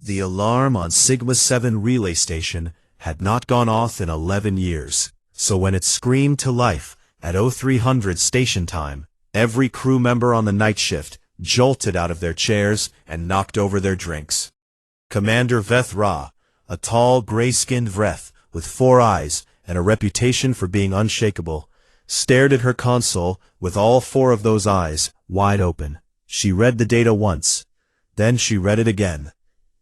The alarm on Sigma 7 relay station had not gone off in 11 years, so when it screamed to life at 0300 station time, every crew member on the night shift jolted out of their chairs and knocked over their drinks. Commander Veth Ra, a tall, gray-skinned Vreth with 4 eyes and a reputation for being unshakable, stared at her console with all 4 of those eyes wide open. She read the data once, then she read it again.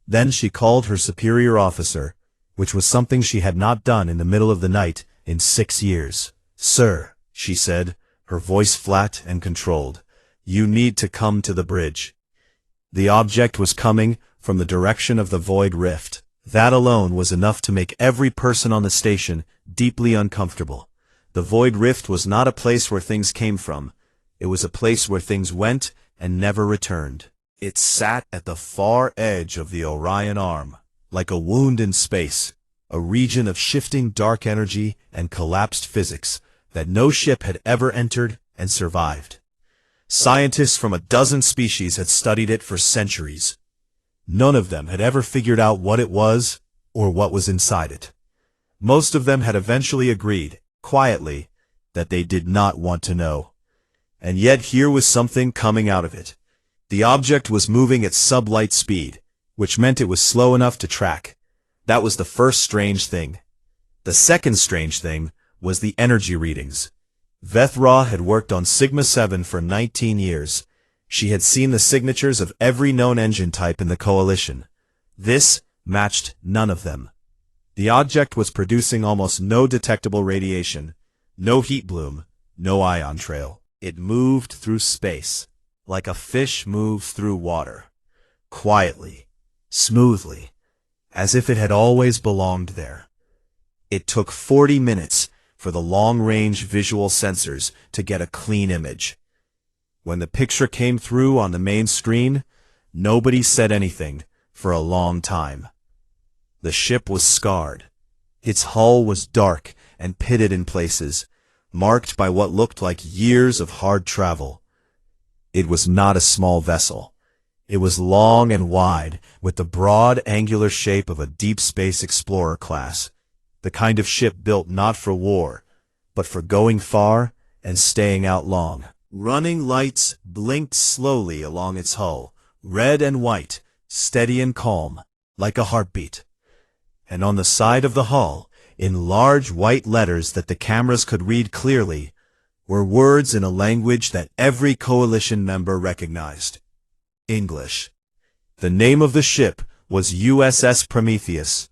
Then she called her superior officer, which was something she had not done in the middle of the night in 6 years. "Sir," she said, her voice flat and controlled, "you need to come to the bridge." The object was coming from the direction of the void rift. That alone was enough to make every person on the station deeply uncomfortable. The void rift was not a place where things came from. It was a place where things went and never returned. It sat at the far edge of the Orion Arm, like a wound in space, a region of shifting dark energy and collapsed physics that no ship had ever entered and survived. Scientists from a dozen species had studied it for centuries. None of them had ever figured out what it was or what was inside it. Most of them had eventually agreed, quietly, that they did not want to know. And yet here was something coming out of it. The object was moving at sublight speed, which meant it was slow enough to track. That was the first strange thing. The second strange thing was the energy readings. Veth Ra had worked on Sigma 7 for 19 years. She had seen the signatures of every known engine type in the Coalition. This matched none of them. The object was producing almost no detectable radiation, no heat bloom, no ion trail. It moved through space, like a fish moves through water, quietly, smoothly, as if it had always belonged there. It took 40 minutes for the long-range visual sensors to get a clean image. When the picture came through on the main screen, nobody said anything for a long time. The ship was scarred. Its hull was dark and pitted in places, marked by what looked like years of hard travel. It was not a small vessel. It was long and wide, with the broad, angular shape of a deep space explorer class, the kind of ship built not for war, but for going far and staying out long. Running lights blinked slowly along its hull, red and white, steady and calm, like a heartbeat. And on the side of the hull, in large white letters that the cameras could read clearly, were words in a language that every Coalition member recognized. English. The name of the ship was USS Prometheus.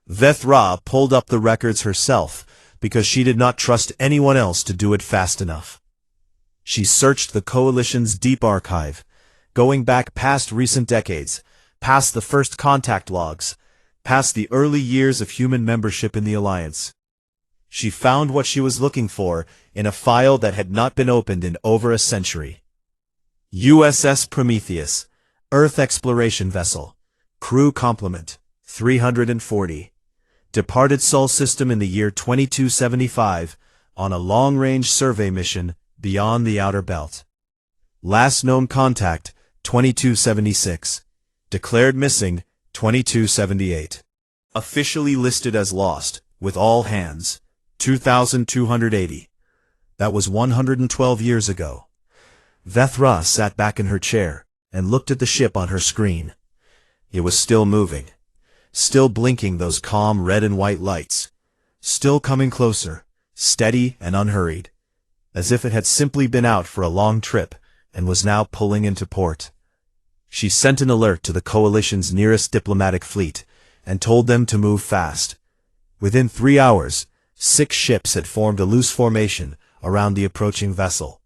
Veth Ra pulled up the records herself because she did not trust anyone else to do it fast enough. She searched the Coalition's deep archive, going back past recent decades, past the first contact logs, past the early years of human membership in the Alliance. She found what she was looking for in a file that had not been opened in over a century. USS Prometheus, Earth Exploration Vessel, Crew Complement, 340. Departed Sol System in the year 2275 on a long-range survey mission beyond the outer belt. Last known contact, 2276. Declared missing, 2278. Officially listed as lost, with all hands, 2280. That was 112 years ago. Veth Ra sat back in her chair and looked at the ship on her screen. It was still moving, still blinking those calm red and white lights, still coming closer, steady and unhurried, as if it had simply been out for a long trip and was now pulling into port. She sent an alert to the Coalition's nearest diplomatic fleet and told them to move fast. Within 3 hours, 6 ships had formed a loose formation around the approaching vessel.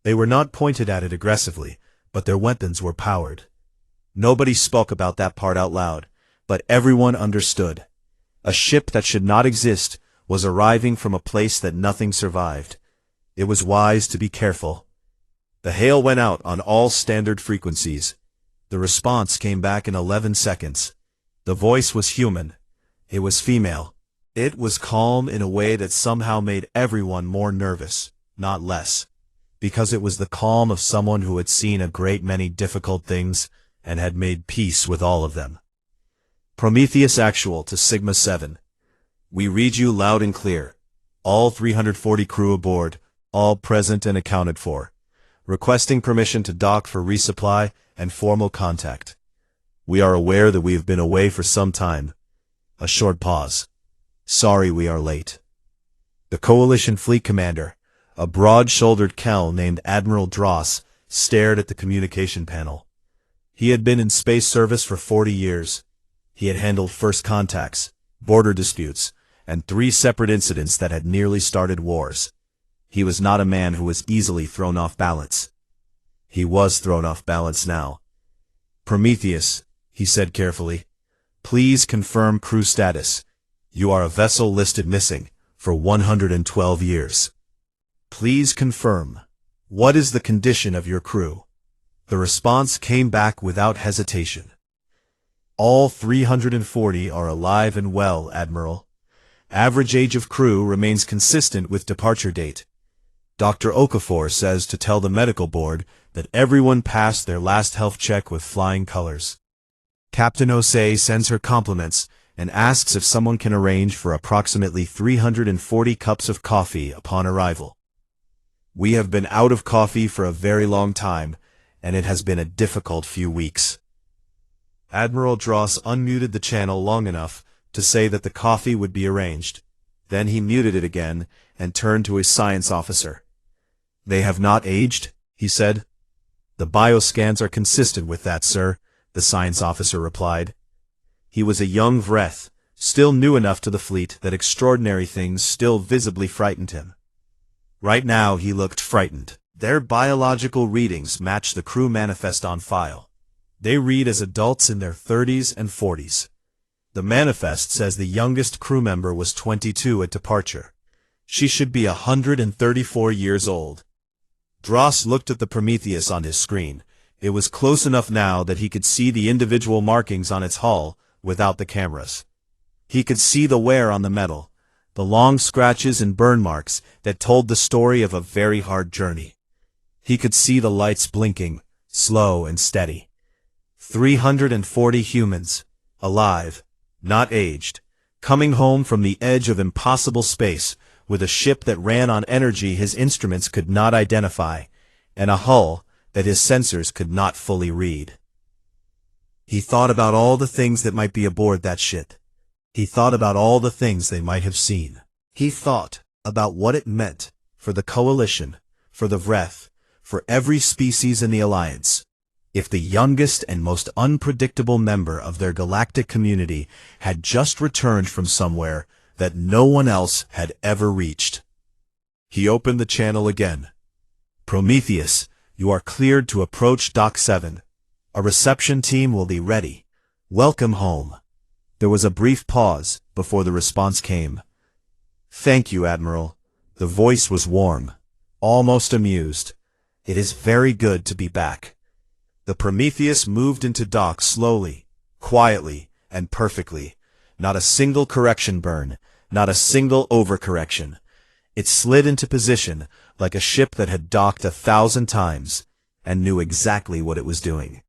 They were not pointed at it aggressively, but their weapons were powered. Nobody spoke about that part out loud, but everyone understood. A ship that should not exist was arriving from a place that nothing survived. It was wise to be careful. The hail went out on all standard frequencies. The response came back in 11 seconds. The voice was human. It was female. It was calm in a way that somehow made everyone more nervous, not less, because it was the calm of someone who had seen a great many difficult things and had made peace with all of them. Prometheus Actual to Sigma 7. We read you loud and clear. All 340 crew aboard, all present and accounted for. Requesting permission to dock for resupply and formal contact. We are aware that we have been away for some time. A short pause. Sorry we are late. The Coalition Fleet Commander, a broad-shouldered Kel named Admiral Dross, stared at the communication panel. He had been in space service for 40 years. He had handled first contacts, border disputes, and 3 separate incidents that had nearly started wars. He was not a man who was easily thrown off balance. He was thrown off balance now. Prometheus, he said carefully, please confirm crew status. You are a vessel listed missing for 112 years. Please confirm. What is the condition of your crew? The response came back without hesitation. All 340 are alive and well, Admiral. Average age of crew remains consistent with departure date. Dr. Okafor says to tell the medical board that everyone passed their last health check with flying colors. Captain Osei sends her compliments and asks if someone can arrange for approximately 340 cups of coffee upon arrival. We have been out of coffee for a very long time, and it has been a difficult few weeks. Admiral Dross unmuted the channel long enough to say that the coffee would be arranged. Then he muted it again and turned to his science officer. They have not aged, he said. The bioscans are consistent with that, sir, the science officer replied. He was a young Vreth, still new enough to the fleet that extraordinary things still visibly frightened him. Right now he looked frightened. Their biological readings match the crew manifest on file. They read as adults in their 30s and 40s. The manifest says the youngest crew member was 22 at departure. She should be 134 years old. Dross looked at the Prometheus on his screen. It was close enough now that he could see the individual markings on its hull without the cameras. He could see the wear on the metal, the long scratches and burn marks that told the story of a very hard journey. He could see the lights blinking, slow and steady. 340 humans, alive, not aged, coming home from the edge of impossible space with a ship that ran on energy his instruments could not identify, and a hull that his sensors could not fully read. He thought about all the things that might be aboard that ship. He thought about all the things they might have seen. He thought about what it meant for the Coalition, for the Vreth, for every species in the Alliance. If the youngest and most unpredictable member of their galactic community had just returned from somewhere that no one else had ever reached. He opened the channel again. Prometheus, you are cleared to approach Dock 7. A reception team will be ready. Welcome home. There was a brief pause before the response came. Thank you, Admiral. The voice was warm, almost amused. It is very good to be back. The Prometheus moved into dock slowly, quietly, and perfectly. Not a single correction burn, not a single overcorrection. It slid into position like a ship that had docked 1,000 times and knew exactly what it was doing.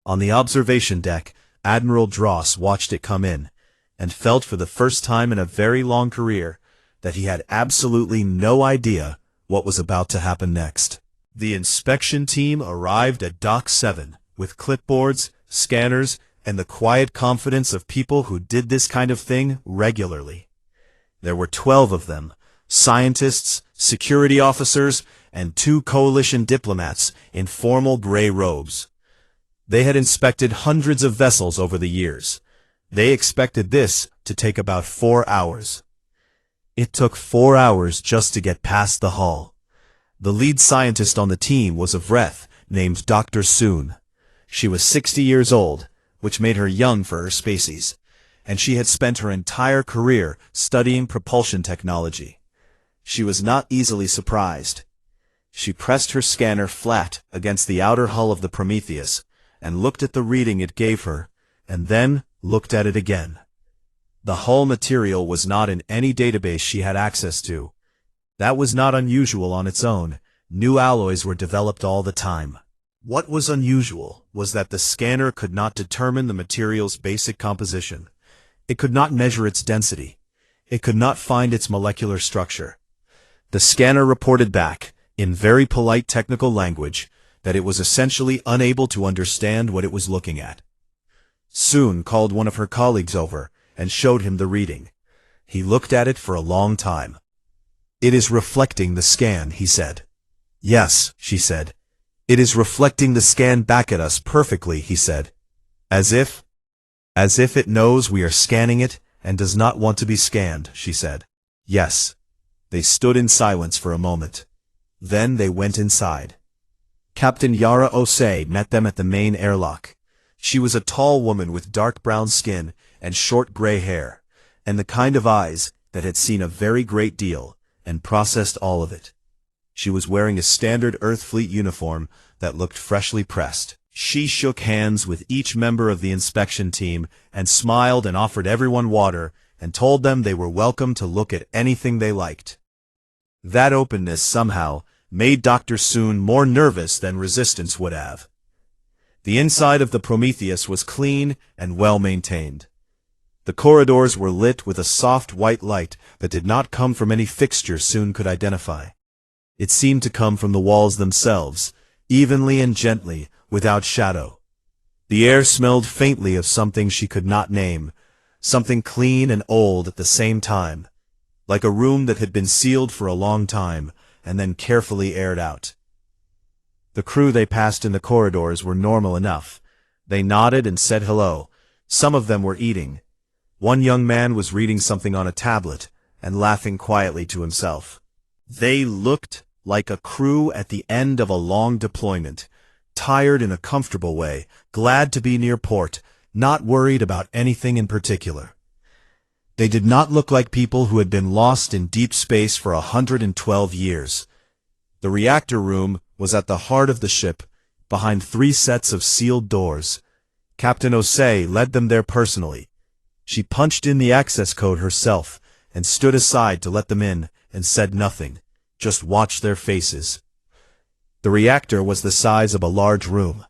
On the observation deck, Admiral Dross watched it come in and felt for the first time in a very long career that he had absolutely no idea what was about to happen next. The inspection team arrived at Dock 7 with clipboards, scanners, and the quiet confidence of people who did this kind of thing regularly. There were 12 of them, scientists, security officers, and 2 coalition diplomats in formal gray robes. They had inspected hundreds of vessels over the years. They expected this to take about 4 hours. It took 4 hours just to get past the hull. The lead scientist on the team was a Vreth named Dr. Soon. She was 60 years old, which made her young for her species, and she had spent her entire career studying propulsion technology. She was not easily surprised. She pressed her scanner flat against the outer hull of the Prometheus and looked at the reading it gave her, and then looked at it again. The hull material was not in any database she had access to. That was not unusual on its own. New alloys were developed all the time. What was unusual was that the scanner could not determine the material's basic composition. It could not measure its density. It could not find its molecular structure. The scanner reported back, in very polite technical language, that it was essentially unable to understand what it was looking at. Soon called one of her colleagues over and showed him the reading. He looked at it for a long time. "It is reflecting the scan," he said. "Yes," she said. "It is reflecting the scan back at us perfectly," he said. As if it knows we are scanning it and does not want to be scanned," she said. "Yes." They stood in silence for a moment. Then they went inside. Captain Yara Osei met them at the main airlock. She was a tall woman with dark brown skin and short gray hair, and the kind of eyes that had seen a very great deal and processed all of it. She was wearing a standard Earth Fleet uniform that looked freshly pressed. She shook hands with each member of the inspection team and smiled and offered everyone water and told them they were welcome to look at anything they liked. That openness somehow made Dr. Soon more nervous than resistance would have. The inside of the Prometheus was clean and well maintained. The corridors were lit with a soft white light that did not come from any fixture Soon could identify. It seemed to come from the walls themselves, evenly and gently, without shadow. The air smelled faintly of something she could not name, something clean and old at the same time, like a room that had been sealed for a long time and then carefully aired out. The crew they passed in the corridors were normal enough. They nodded and said hello. Some of them were eating. One young man was reading something on a tablet and laughing quietly to himself. They looked like a crew at the end of a long deployment, tired in a comfortable way, glad to be near port, not worried about anything in particular. They did not look like people who had been lost in deep space for 112 years. The reactor room was at the heart of the ship, behind 3 sets of sealed doors. Captain Osei led them there personally. She punched in the access code herself and stood aside to let them in and said nothing, just watched their faces. The reactor was the size of a large room.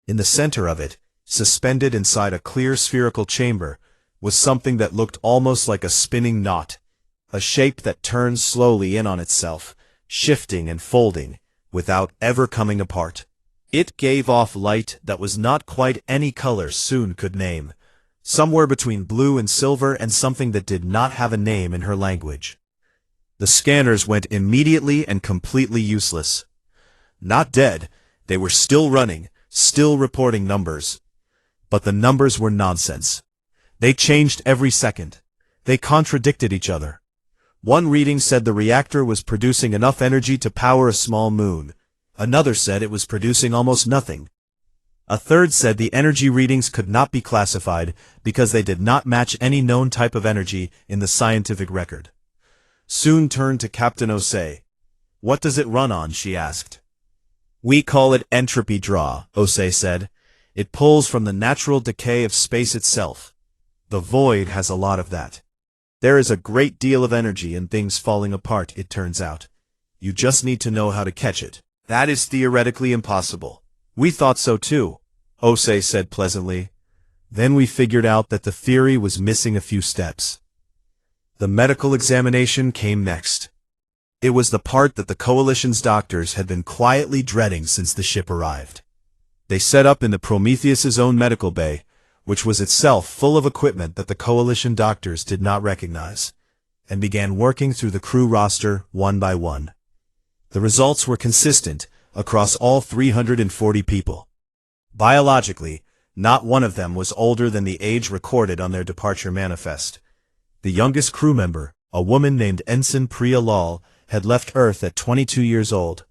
In the center of it, suspended inside a clear spherical chamber, was something that looked almost like a spinning knot, a shape that turned slowly in on itself, shifting and folding, without ever coming apart. It gave off light that was not quite any color Soon could name, somewhere between blue and silver and something that did not have a name in her language. The scanners went immediately and completely useless. Not dead, they were still running, still reporting numbers. But the numbers were nonsense. They changed every second. They contradicted each other. One reading said the reactor was producing enough energy to power a small moon. Another said it was producing almost nothing. A third said the energy readings could not be classified because they did not match any known type of energy in the scientific record. Soon turned to Captain Osei. "What does it run on?" she asked. "We call it entropy draw," Osei said. "It pulls from the natural decay of space itself. The void has a lot of that. There is a great deal of energy in things falling apart, it turns out. You just need to know how to catch it. That is theoretically impossible." "We thought so too," Osei said pleasantly. "Then we figured out that the theory was missing a few steps." The medical examination came next. It was the part that the Coalition's doctors had been quietly dreading since the ship arrived. They set up in the Prometheus's own medical bay, which was itself full of equipment that the Coalition doctors did not recognize, and began working through the crew roster one by one. The results were consistent across all 340 people. Biologically, not one of them was older than the age recorded on their departure manifest. The youngest crew member, a woman named Ensign Priya Lal, had left Earth at 22 years old.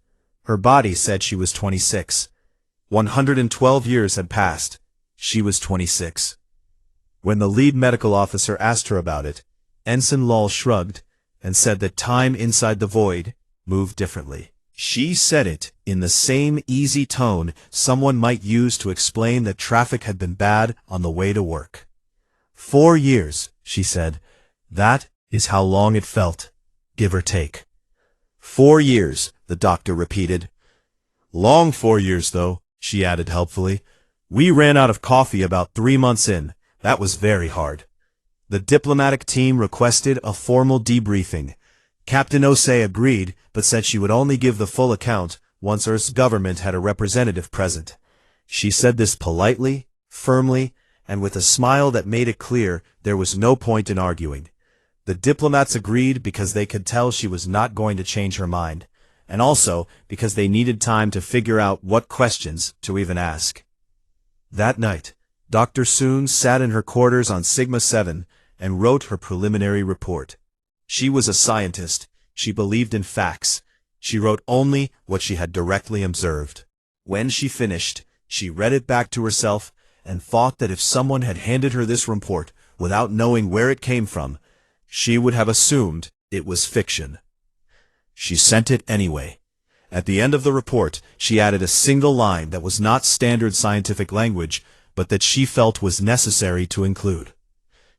Her body said she was 26. 112 years had passed. She was 26. When the lead medical officer asked her about it, Ensign Lal shrugged and said that time inside the void moved differently. She said it in the same easy tone someone might use to explain that traffic had been bad on the way to work. 4 years, she said. That is how long it felt, give or take. 4 years, the doctor repeated. Long 4 years, though, she added helpfully. We ran out of coffee about 3 months in. That was very hard. The diplomatic team requested a formal debriefing. Captain Osei agreed, but said she would only give the full account once Earth's government had a representative present. She said this politely, firmly, and with a smile that made it clear there was no point in arguing. The diplomats agreed because they could tell she was not going to change her mind, and also because they needed time to figure out what questions to even ask. That night, Dr. Soon sat in her quarters on Sigma 7 and wrote her preliminary report. She was a scientist. She believed in facts. She wrote only what she had directly observed. When she finished, she read it back to herself and thought that if someone had handed her this report without knowing where it came from, she would have assumed it was fiction. She sent it anyway. At the end of the report, she added a single line that was not standard scientific language, but that she felt was necessary to include.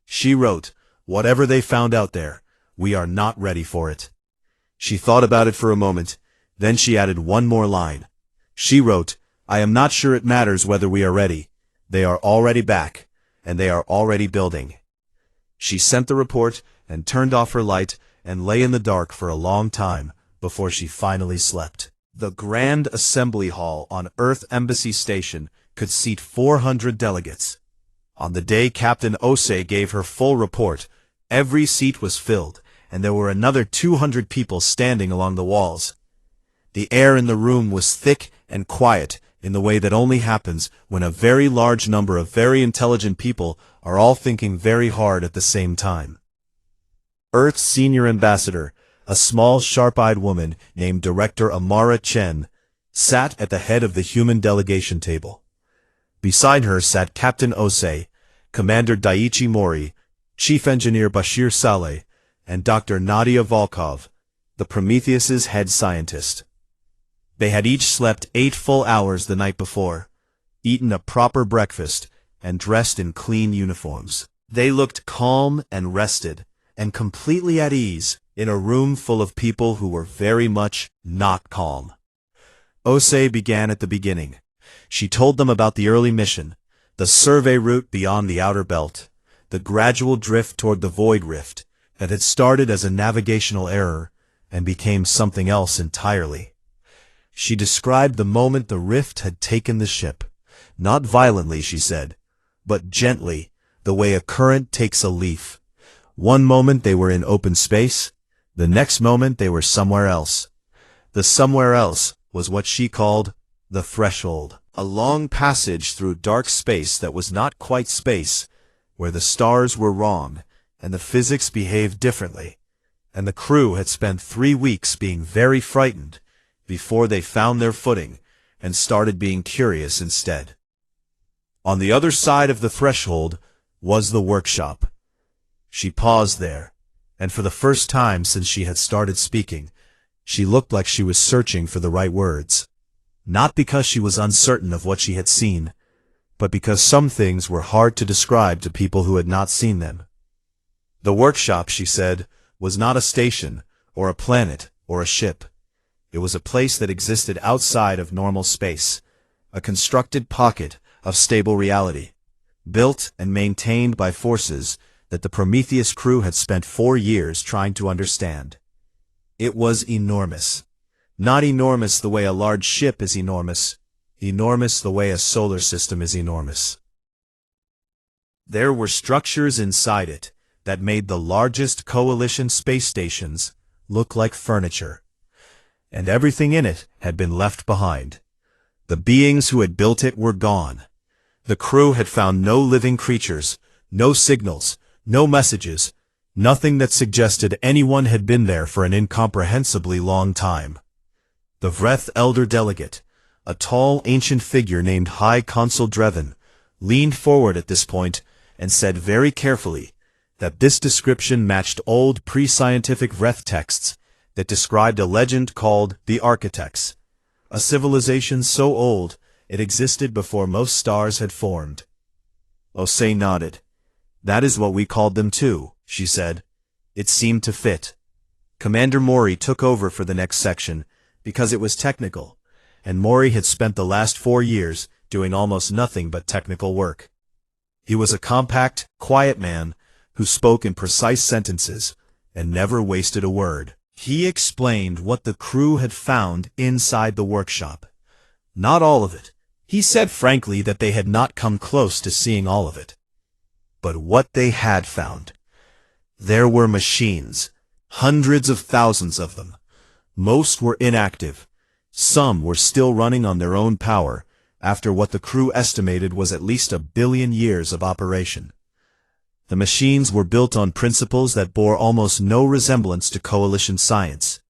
She wrote, "Whatever they found out there, we are not ready for it." She thought about it for a moment, then she added one more line. She wrote, "I am not sure it matters whether we are ready. They are already back, and they are already building." She sent the report and turned off her light and lay in the dark for a long time before she finally slept. The Grand Assembly Hall on Earth Embassy Station could seat 400 delegates. On the day Captain Osei gave her full report, every seat was filled, and there were another 200 people standing along the walls. The air in the room was thick and quiet in the way that only happens when a very large number of very intelligent people are all thinking very hard at the same time. Earth's senior ambassador, a small sharp-eyed woman named Director Amara Chen, sat at the head of the human delegation table. Beside her sat Captain Osei, Commander Daiichi Mori, Chief Engineer Bashir Saleh, and Dr. Nadia Volkov, the Prometheus's head scientist. They had each slept 8 full hours the night before, eaten a proper breakfast, and dressed in clean uniforms. They looked calm and rested, and completely at ease in a room full of people who were very much not calm. Osei began at the beginning. She told them about the early mission, the survey route beyond the outer belt, the gradual drift toward the void rift that had started as a navigational error and became something else entirely. She described the moment the rift had taken the ship. Not violently, she said, but gently, the way a current takes a leaf. One moment they were in open space, the next moment they were somewhere else. The somewhere else was what she called the threshold, a long passage through dark space that was not quite space, where the stars were wrong, and the physics behaved differently, and the crew had spent 3 weeks being very frightened before they found their footing and started being curious instead. On the other side of the threshold was the workshop. She paused there, and for the first time since she had started speaking, she looked like she was searching for the right words. Not because she was uncertain of what she had seen, but because some things were hard to describe to people who had not seen them. The workshop, she said, was not a station, or a planet, or a ship. It was a place that existed outside of normal space, a constructed pocket of stable reality, built and maintained by forces that the Prometheus crew had spent 4 years trying to understand. It was enormous. Not enormous the way a large ship is enormous, enormous the way a solar system is enormous. There were structures inside it that made the largest coalition space stations look like furniture, and everything in it had been left behind. The beings who had built it were gone. The crew had found no living creatures, no signals, no messages, nothing that suggested anyone had been there for an incomprehensibly long time. The Vreth elder delegate, a tall ancient figure named High Consul Dreven, leaned forward at this point and said very carefully that this description matched old pre-scientific Vreth texts that described a legend called the Architects, a civilization so old it existed before most stars had formed. Osei nodded. "That is what we called them too," she said. It seemed to fit. Commander Mori took over for the next section because it was technical, and Mori had spent the last 4 years doing almost nothing but technical work. He was a compact, quiet man who spoke in precise sentences and never wasted a word. He explained what the crew had found inside the workshop. Not all of it. He said frankly that they had not come close to seeing all of it. But what they had found. There were machines, hundreds of thousands of them. Most were inactive. Some were still running on their own power, after what the crew estimated was at least 1 billion years of operation. The machines were built on principles that bore almost no resemblance to coalition science.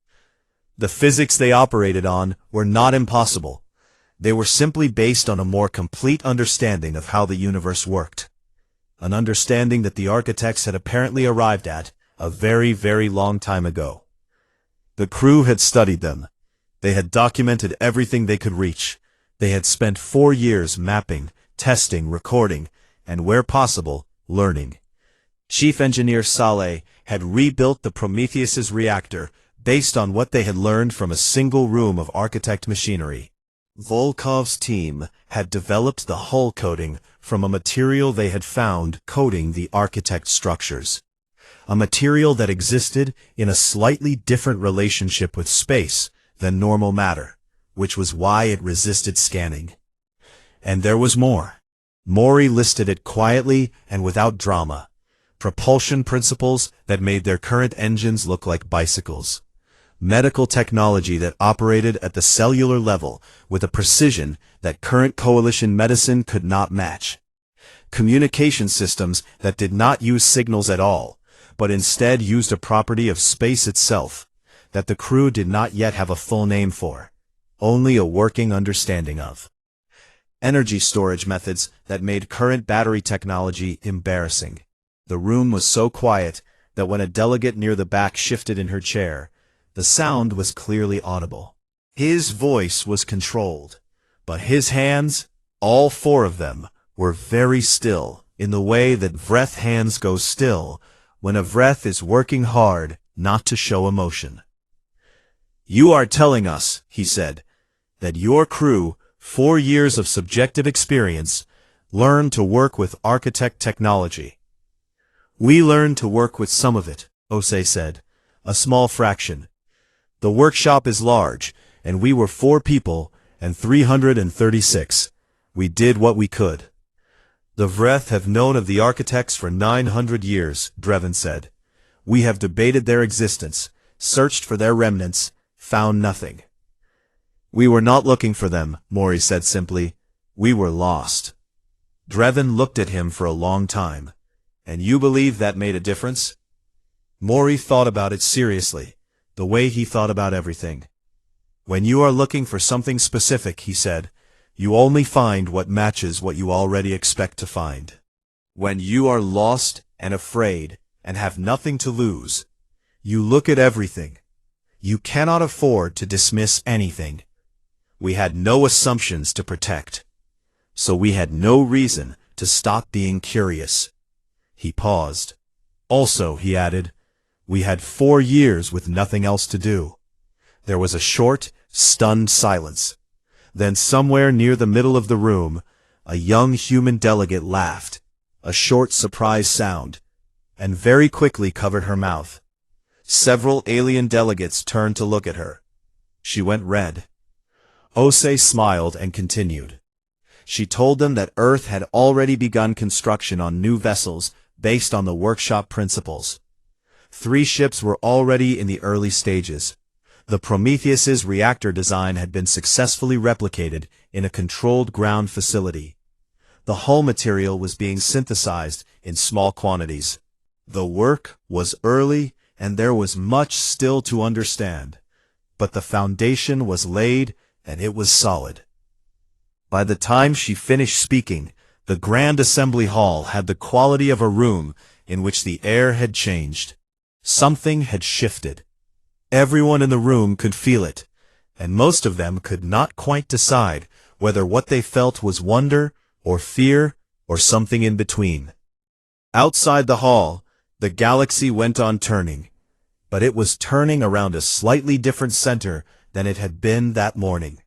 The physics they operated on were not impossible. They were simply based on a more complete understanding of how the universe worked. An understanding that the architects had apparently arrived at a very, very long time ago. The crew had studied them. They had documented everything they could reach. They had spent 4 years mapping, testing, recording, and where possible, learning. Chief Engineer Saleh had rebuilt the Prometheus's reactor based on what they had learned from a single room of architect machinery. Volkov's team had developed the hull coating from a material they had found coating the architect structures. A material that existed in a slightly different relationship with space than normal matter, which was why it resisted scanning. And there was more. Mori listed it quietly and without drama. Propulsion principles that made their current engines look like bicycles. Medical technology that operated at the cellular level with a precision that current coalition medicine could not match. Communication systems that did not use signals at all, but instead used a property of space itself, that the crew did not yet have a full name for, only a working understanding of. Energy storage methods that made current battery technology embarrassing. The room was so quiet that when a delegate near the back shifted in her chair, the sound was clearly audible. His voice was controlled, but his hands, all 4 of them, were very still in the way that Vreth hands go still when a Vreth is working hard not to show emotion. "You are telling us," he said, "that your crew, 4 years of subjective experience, learned to work with architect technology." "We learned to work with some of it," Osei said, "a small fraction. The workshop is large, and we were 4 people and 336. We did what we could." "The Vreth have known of the architects for 900 years, Drevin said. "We have debated their existence, searched for their remnants, found nothing." "We were not looking for them," Mori said simply. "We were lost." Drevin looked at him for a long time. "And you believe that made a difference?" Mori thought about it seriously, the way he thought about everything. "When you are looking for something specific," he said, "you only find what matches what you already expect to find. When you are lost and afraid and have nothing to lose, you look at everything. You cannot afford to dismiss anything. We had no assumptions to protect, so we had no reason to stop being curious." He paused. "Also," he added, "we had 4 years with nothing else to do." There was a short, stunned silence. Then somewhere near the middle of the room, a young human delegate laughed, a short surprise sound, and very quickly covered her mouth. Several alien delegates turned to look at her. She went red. Osei smiled and continued. She told them that Earth had already begun construction on new vessels based on the workshop principles. 3 ships were already in the early stages. The Prometheus's reactor design had been successfully replicated in a controlled ground facility. The hull material was being synthesized in small quantities. The work was early and there was much still to understand, but the foundation was laid and it was solid. By the time she finished speaking, the Grand Assembly Hall had the quality of a room in which the air had changed. Something had shifted. Everyone in the room could feel it, and most of them could not quite decide whether what they felt was wonder or fear or something in between. Outside the hall, the galaxy went on turning, but it was turning around a slightly different center than it had been that morning.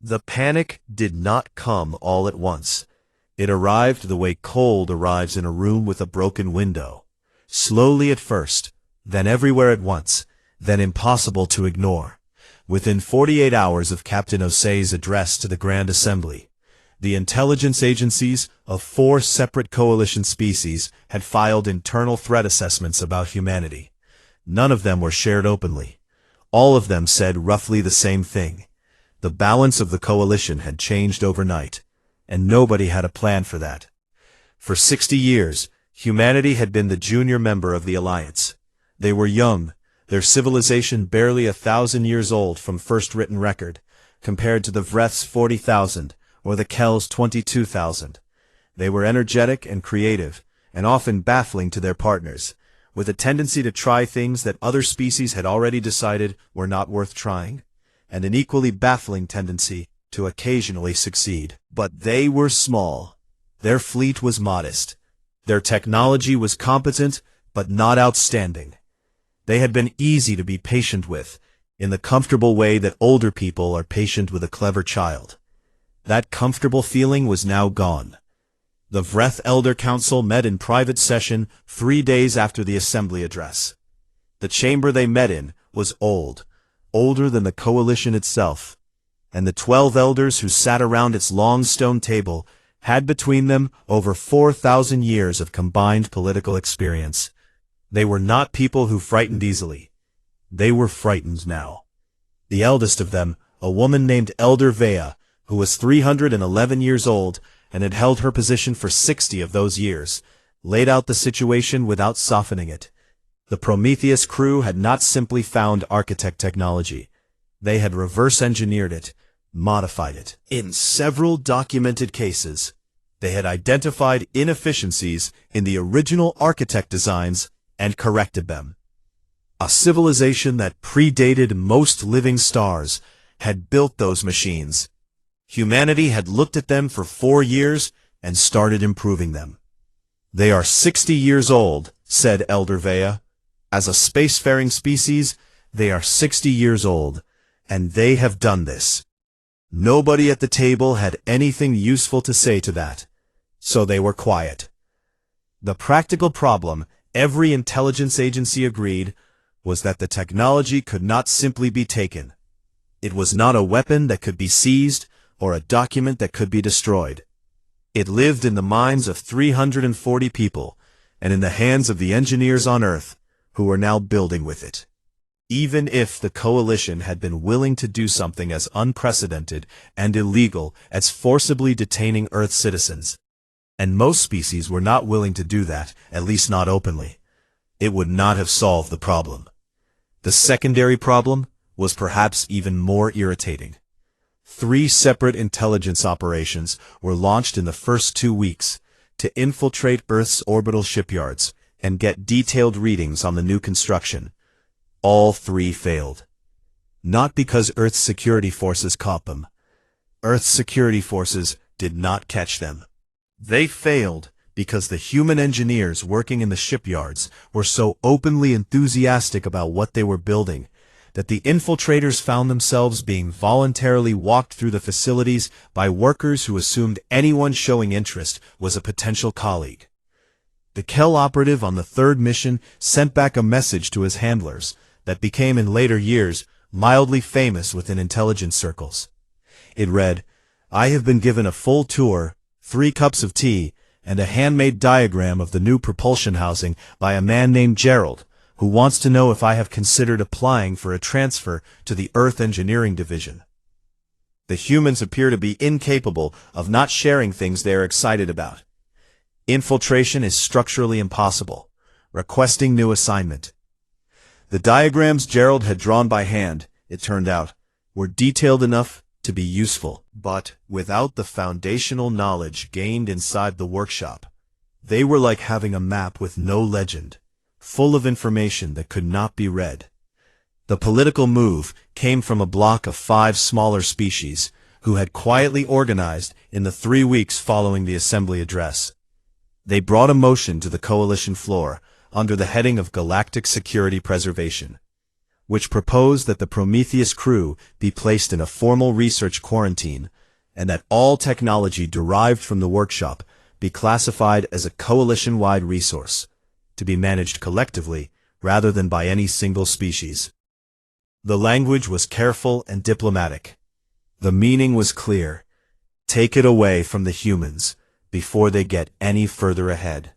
The panic did not come all at once. It arrived the way cold arrives in a room with a broken window. Slowly at first, then everywhere at once, then impossible to ignore. Within 48 hours of Captain Osei's address to the Grand Assembly, the intelligence agencies of 4 separate coalition species had filed internal threat assessments about humanity. None of them were shared openly. All of them said roughly the same thing. The balance of the coalition had changed overnight, and nobody had a plan for that. For 60 years, humanity had been the junior member of the alliance. They were young, their civilization barely 1,000 years old from first written record, compared to the Vreth's 40,000, or the Kel's 22,000. They were energetic and creative, and often baffling to their partners, with a tendency to try things that other species had already decided were not worth trying, and an equally baffling tendency to occasionally succeed. But they were small. Their fleet was modest. Their technology was competent, but not outstanding. They had been easy to be patient with, in the comfortable way that older people are patient with a clever child. That comfortable feeling was now gone. The Vreth Elder Council met in private session 3 days after the assembly address. The chamber they met in was old, older than the coalition itself, and the 12 elders who sat around its long stone table had between them over 4,000 years of combined political experience. They were not people who frightened easily. They were frightened now. The eldest of them, a woman named Elder Vea, who was 311 years old and had held her position for 60 of those years, laid out the situation without softening it. The Prometheus crew had not simply found architect technology. They had reverse-engineered it, modified it. In several documented cases, they had identified inefficiencies in the original architect designs and corrected them. A civilization that predated most living stars had built those machines. Humanity had looked at them for 4 years and started improving them. They are 60 years old, said Elder Vea. As a spacefaring species, they are 60 years old, and they have done this. Nobody at the table had anything useful to say to that, so they were quiet. The practical problem, every intelligence agency agreed, was that the technology could not simply be taken. It was not a weapon that could be seized, or a document that could be destroyed. It lived in the minds of 340 people, and in the hands of the engineers on Earth, who were now building with it. Even if the coalition had been willing to do something as unprecedented and illegal as forcibly detaining Earth citizens, and most species were not willing to do that, at least not openly, it would not have solved the problem. The secondary problem was perhaps even more irritating. 3 separate intelligence operations were launched in the first 2 weeks to infiltrate Earth's orbital shipyards and get detailed readings on the new construction. All 3 failed. Not because Earth's security forces caught them. Earth's security forces did not catch them. They failed because the human engineers working in the shipyards were so openly enthusiastic about what they were building that the infiltrators found themselves being voluntarily walked through the facilities by workers who assumed anyone showing interest was a potential colleague. The Kel operative on the 3rd mission sent back a message to his handlers that became in later years mildly famous within intelligence circles. It read, "I have been given a full tour, 3 cups of tea, and a handmade diagram of the new propulsion housing by a man named Gerald, who wants to know if I have considered applying for a transfer to the Earth Engineering Division." The humans appear to be incapable of not sharing things they are excited about. Infiltration is structurally impossible. Requesting new assignment. The diagrams Gerald had drawn by hand, it turned out, were detailed enough to be useful, but without the foundational knowledge gained inside the workshop, they were like having a map with no legend, full of information that could not be read. The political move came from a block of 5 smaller species who had quietly organized in the 3 weeks following the assembly address. They brought a motion to the coalition floor under the heading of Galactic Security Preservation. which proposed that the Prometheus crew be placed in a formal research quarantine, and that all technology derived from the workshop be classified as a coalition-wide resource, to be managed collectively rather than by any single species. The language was careful and diplomatic. The meaning was clear. Take it away from the humans before they get any further ahead.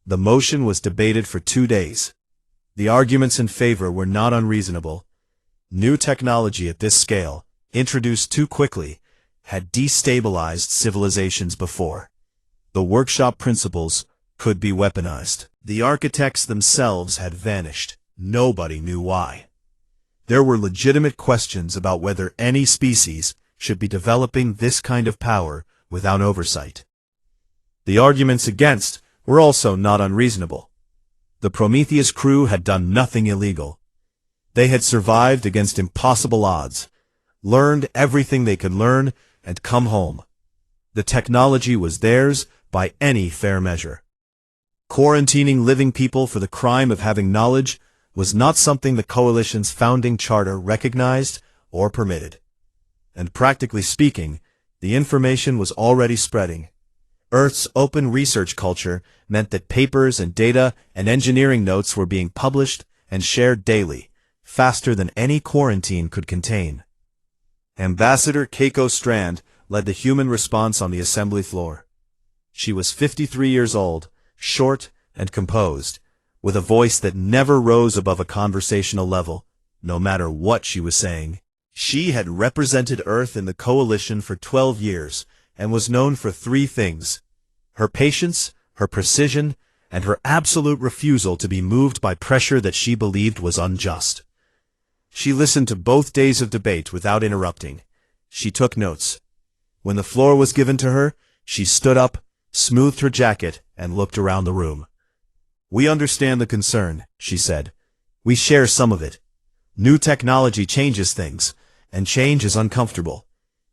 The motion was debated for 2 days. The arguments in favor were not unreasonable. New technology at this scale, introduced too quickly, had destabilized civilizations before. The workshop principles could be weaponized. The architects themselves had vanished. Nobody knew why. There were legitimate questions about whether any species should be developing this kind of power without oversight. The arguments against were also not unreasonable. The Prometheus crew had done nothing illegal. They had survived against impossible odds, learned everything they could learn, and come home. The technology was theirs by any fair measure. Quarantining living people for the crime of having knowledge was not something the Coalition's founding charter recognized or permitted. And practically speaking, the information was already spreading. Earth's open research culture meant that papers and data and engineering notes were being published and shared daily, faster than any quarantine could contain. Ambassador Keiko Strand led the human response on the assembly floor. She was 53 years old, short and composed, with a voice that never rose above a conversational level, no matter what she was saying. She had represented Earth in the Coalition for 12 years and was known for 3 things: her patience, her precision, and her absolute refusal to be moved by pressure that she believed was unjust. She listened to both days of debate without interrupting. She took notes. When the floor was given to her, she stood up, smoothed her jacket, and looked around the room. "We understand the concern," she said. "We share some of it. New technology changes things, and change is uncomfortable,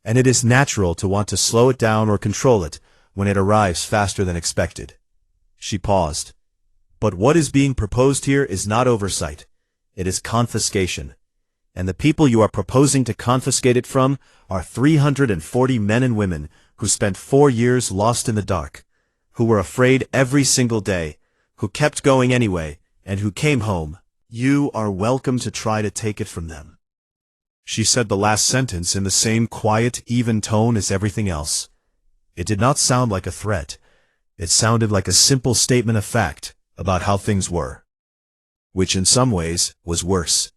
and it is natural to want to slow it down or control it when it arrives faster than expected." She paused. "But what is being proposed here is not oversight. It is confiscation. And the people you are proposing to confiscate it from are 340 men and women who spent 4 years lost in the dark, who were afraid every single day, who kept going anyway, and who came home. You are welcome to try to take it from them." She said the last sentence in the same quiet, even tone as everything else. It did not sound like a threat. It sounded like a simple statement of fact about how things were. Which in some ways was worse.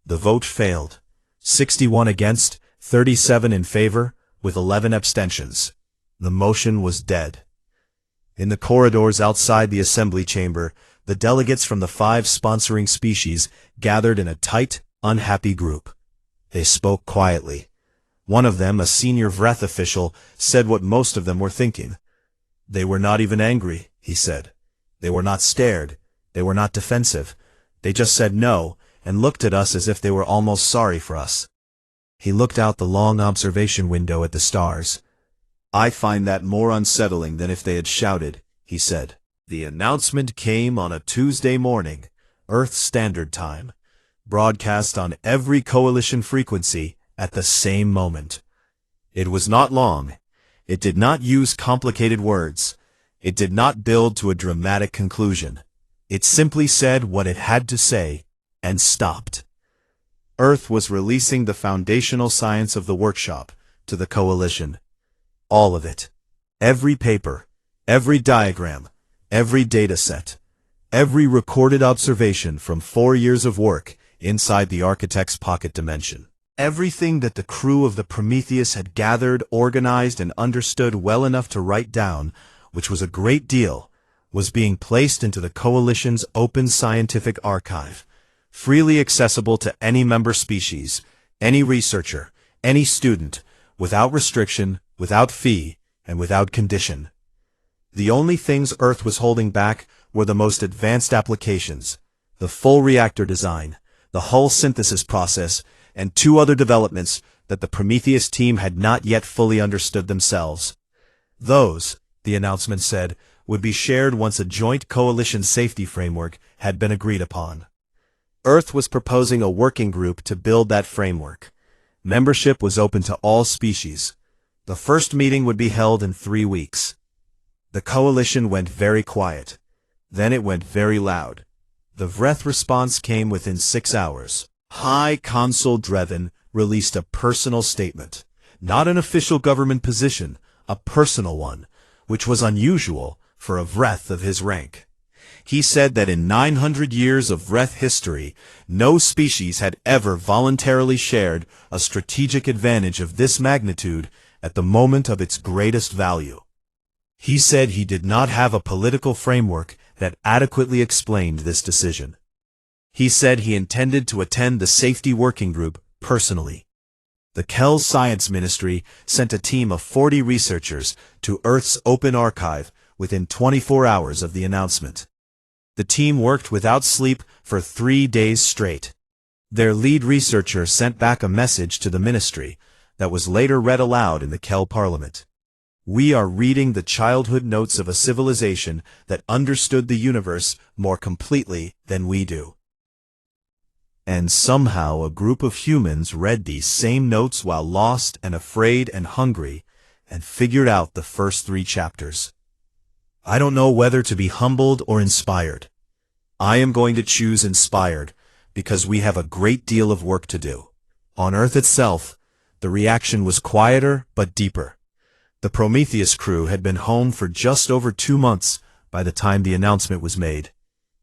The vote failed. 61 against, 37 in favor, with 11 abstentions. The motion was dead. In the corridors outside the assembly chamber, the delegates from the 5 sponsoring species gathered in a tight, unhappy group. They spoke quietly. One of them, a senior Vreth official, said what most of them were thinking. "They were not even angry," he said. "They were not scared. They were not defensive. They just said no, and looked at us as if they were almost sorry for us." He looked out the long observation window at the stars. "I find that more unsettling than if they had shouted," he said. The announcement came on a Tuesday morning, Earth Standard Time, broadcast on every Coalition frequency at the same moment. It was not long. It did not use complicated words. It did not build to a dramatic conclusion. It simply said what it had to say, and stopped. Earth was releasing the foundational science of the workshop to the Coalition. All of it. Every paper, every diagram, every data set, every recorded observation from 4 years of work inside the architect's pocket dimension. Everything that the crew of the Prometheus had gathered, organized, and understood well enough to write down, which was a great deal, was being placed into the Coalition's open scientific archive, freely accessible to any member species, any researcher, any student, without restriction, without fee, and without condition. The only things Earth was holding back were the most advanced applications, the full reactor design, the hull synthesis process, and 2 other developments that the Prometheus team had not yet fully understood themselves. Those, the announcement said, would be shared once a joint Coalition safety framework had been agreed upon. Earth was proposing a working group to build that framework. Membership was open to all species. The first meeting would be held in 3 weeks. The coalition went very quiet. Then it went very loud. The Vreth response came within 6 hours. High Consul Drevin released a personal statement. Not an official government position, a personal one, which was unusual for a Vreth of his rank. He said that in 900 years of Vreth history, no species had ever voluntarily shared a strategic advantage of this magnitude at the moment of its greatest value. He said he did not have a political framework that adequately explained this decision. He said he intended to attend the safety working group personally. The Kel's Science Ministry sent a team of 40 researchers to Earth's open archive within 24 hours of the announcement. The team worked without sleep for 3 days straight. Their lead researcher sent back a message to the ministry that was later read aloud in the Kel Parliament. We are reading the childhood notes of a civilization that understood the universe more completely than we do. And somehow a group of humans read these same notes while lost and afraid and hungry, and figured out the first 3 chapters. I don't know whether to be humbled or inspired. I am going to choose inspired, because we have a great deal of work to do. On Earth itself, the reaction was quieter but deeper. The Prometheus crew had been home for just over 2 months by the time the announcement was made.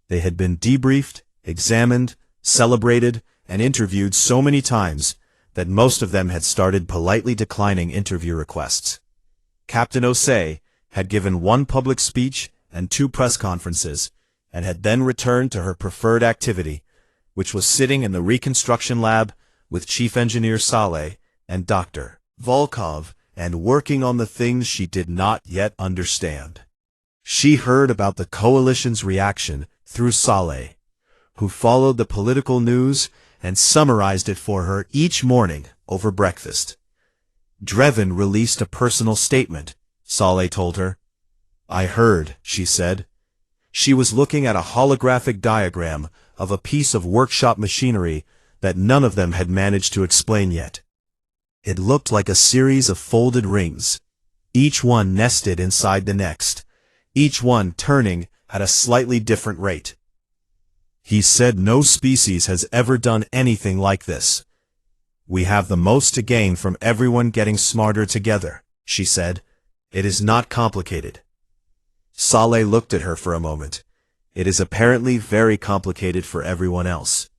They had been debriefed, examined, celebrated, and interviewed so many times that most of them had started politely declining interview requests. Captain Osei had given 1 public speech and 2 press conferences, and had then returned to her preferred activity, which was sitting in the reconstruction lab with Chief Engineer Saleh and Dr. Volkov and working on the things she did not yet understand. She heard about the coalition's reaction through Saleh, who followed the political news and summarized it for her each morning over breakfast. Drevin released a personal statement, Saleh told her. I heard, she said. She was looking at a holographic diagram of a piece of workshop machinery that none of them had managed to explain yet. It looked like a series of folded rings, each one nested inside the next, each one turning at a slightly different rate. He said no species has ever done anything like this. We have the most to gain from everyone getting smarter together, she said. It is not complicated. Saleh looked at her for a moment. It is apparently very complicated for everyone else.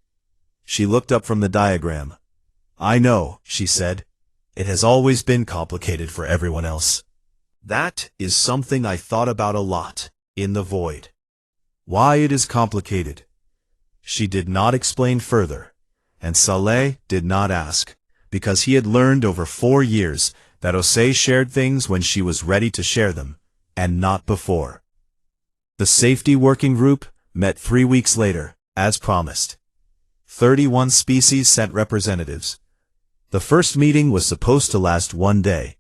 She looked up from the diagram. I know, she said. It has always been complicated for everyone else. That is something I thought about a lot, in the void. Why it is complicated. She did not explain further, and Saleh did not ask, because he had learned over 4 years that Osei shared things when she was ready to share them, and not before. The Safety Working Group met 3 weeks later, as promised. 31 species sent representatives. The first meeting was supposed to last 1 day.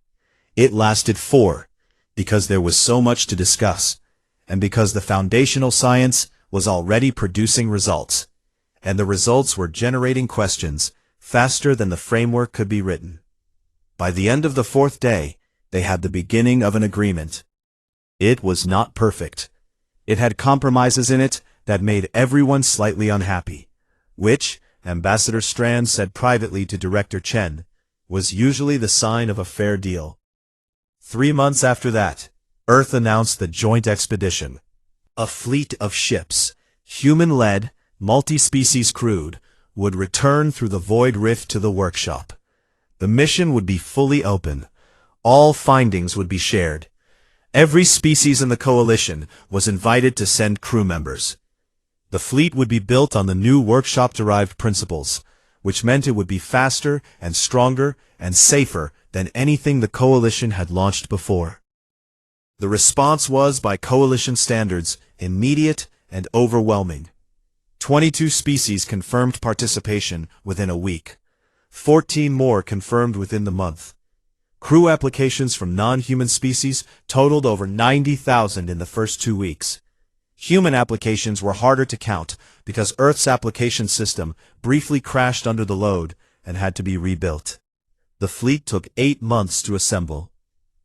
It lasted 4, because there was so much to discuss, and because the foundational science was already producing results, and the results were generating questions faster than the framework could be written. By the end of the 4th day, they had the beginning of an agreement. It was not perfect. It had compromises in it that made everyone slightly unhappy, which, Ambassador Strand said privately to Director Chen, was usually the sign of a fair deal. 3 months after that, Earth announced the joint expedition. A fleet of ships, human-led, multi-species crewed, would return through the void rift to the workshop. The mission would be fully open. All findings would be shared. Every species in the coalition was invited to send crew members. The fleet would be built on the new workshop-derived principles, which meant it would be faster and stronger and safer than anything the coalition had launched before. The response was, by coalition standards, immediate and overwhelming. 22 species confirmed participation within a week. 14 more confirmed within the month. Crew applications from non-human species totaled over 90,000 in the first 2 weeks. Human applications were harder to count because Earth's application system briefly crashed under the load and had to be rebuilt. The fleet took 8 months to assemble.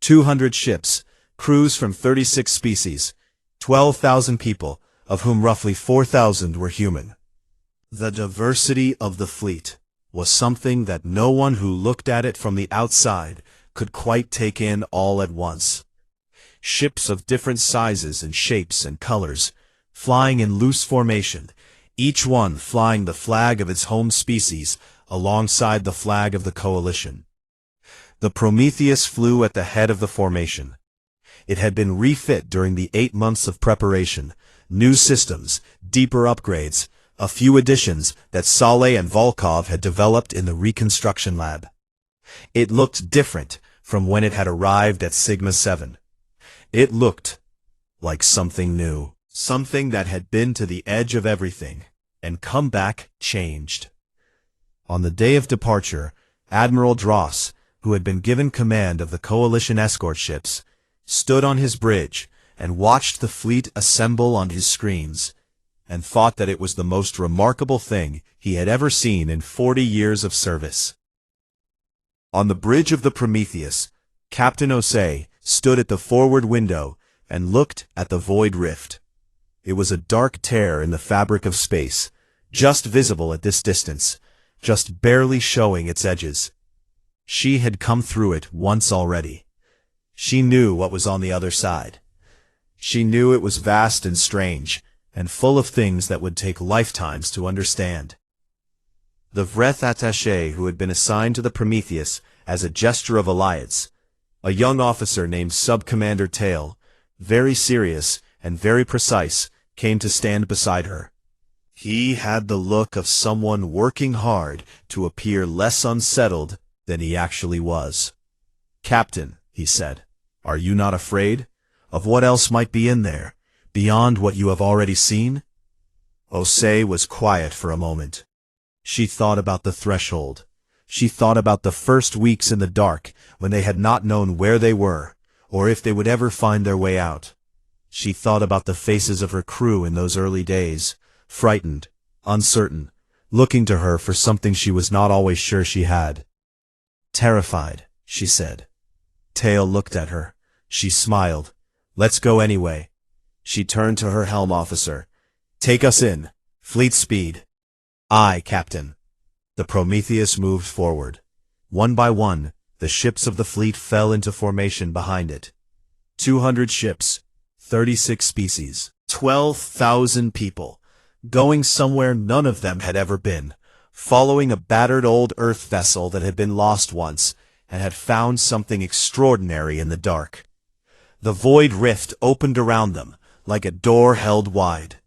200 ships, crews from 36 species, 12,000 people, of whom roughly 4,000 were human. The diversity of the fleet was something that no one who looked at it from the outside could quite take in all at once. Ships of different sizes and shapes and colors, flying in loose formation, each one flying the flag of its home species alongside the flag of the coalition. The Prometheus flew at the head of the formation. It had been refit during the 8 months of preparation, new systems, deeper upgrades, a few additions that Saleh and Volkov had developed in the reconstruction lab. It looked different from when it had arrived at Sigma 7. It looked like something new, something that had been to the edge of everything, and come back changed. On the day of departure, Admiral Dross, who had been given command of the coalition escort ships, stood on his bridge and watched the fleet assemble on his screens, and thought that it was the most remarkable thing he had ever seen in 40 years of service. On the bridge of the Prometheus, Captain Osei stood at the forward window and looked at the void rift. It was a dark tear in the fabric of space, just visible at this distance, just barely showing its edges. She had come through it once already. She knew what was on the other side. She knew it was vast and strange, and full of things that would take lifetimes to understand. The Vreth attaché who had been assigned to the Prometheus as a gesture of alliance, a young officer named Sub-Commander Tail, very serious and very precise, came to stand beside her. He had the look of someone working hard to appear less unsettled than he actually was. "Captain," he said, "are you not afraid of what else might be in there, beyond what you have already seen?" Osei was quiet for a moment. She thought about the threshold. She thought about the first weeks in the dark when they had not known where they were, or if they would ever find their way out. She thought about the faces of her crew in those early days, frightened, uncertain, looking to her for something she was not always sure she had. "Terrified," she said. Tail looked at her. She smiled. "Let's go anyway." She turned to her helm officer. "Take us in. Fleet speed." "Aye, Captain." The Prometheus moved forward. One by one, the ships of the fleet fell into formation behind it. 200 ships, 36 species, 12,000 people, going somewhere none of them had ever been, following a battered old Earth vessel that had been lost once and had found something extraordinary in the dark. The void rift opened around them like a door held wide.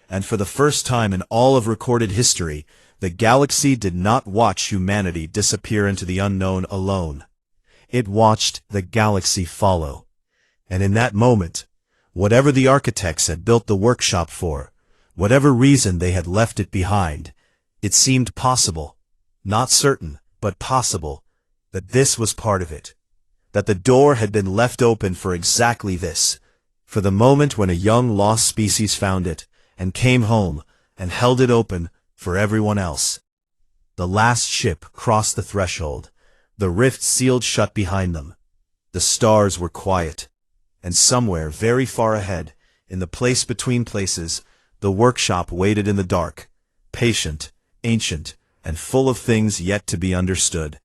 And for the first time in all of recorded history, the galaxy did not watch humanity disappear into the unknown alone. It watched the galaxy follow. And in that moment, whatever the architects had built the workshop for, whatever reason they had left it behind, it seemed possible, not certain, but possible, that this was part of it. That the door had been left open for exactly this, for the moment when a young lost species found it, and came home, and held it open for everyone else. The last ship crossed the threshold. The rift sealed shut behind them. The stars were quiet. And somewhere very far ahead, in the place between places, the workshop waited in the dark, patient, ancient, and full of things yet to be understood.